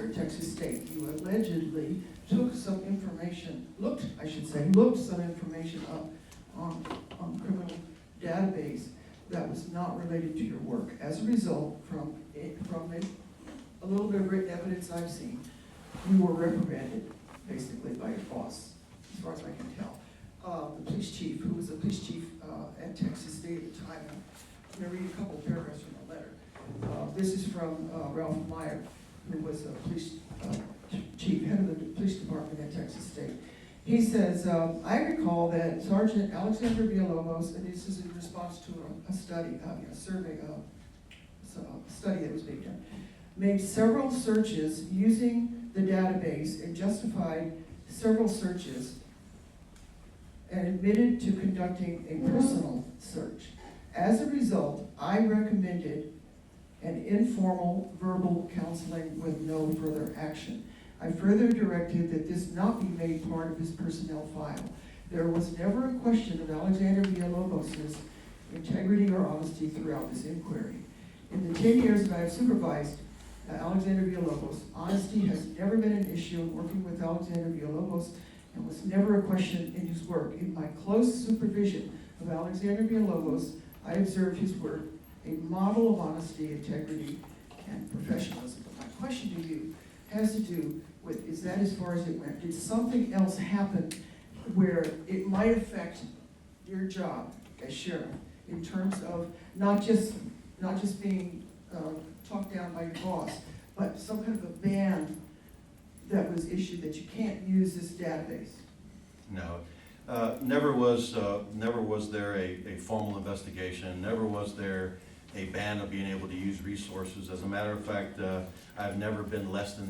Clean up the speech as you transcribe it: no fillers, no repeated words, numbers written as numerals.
at Texas State. You allegedly took some information, looked some information up on criminal database that was not related to your work. As a result, from a little bit of written evidence I've seen, you were reprimanded, basically, by your boss, as far as I can tell. The police chief, who was the police chief at Texas State at the time, I'm going to read a couple paragraphs from the letter. This is from Ralph Meyer, who was a police chief, head of the police department at Texas State. He says, I recall that Sergeant Alexander Villalobos, and this is in response to a study, a survey, a study that was being done, made several searches using the database and justified several searches and admitted to conducting a personal search. As a result, I recommended an informal verbal counseling with no further action. I further directed that this not be made part of his personnel file. There was never a question of Alexander Villalobos' integrity or honesty throughout this inquiry. In the 10 years that I have supervised Alexander Villalobos, honesty has never been an issue in working with Alexander Villalobos and was never a question in his work. In my close supervision of Alexander Villalobos, I observed his work, a model of honesty, integrity, and professionalism. But my question to you has to do with, is that as far as it went? Did something else happen where it might affect your job as sheriff in terms of not just being talked down by your boss, but some kind of a ban that was issued that you can't use this database? No, never was there a formal investigation. Never was there a ban of being able to use resources. As a matter of fact, I've never been less than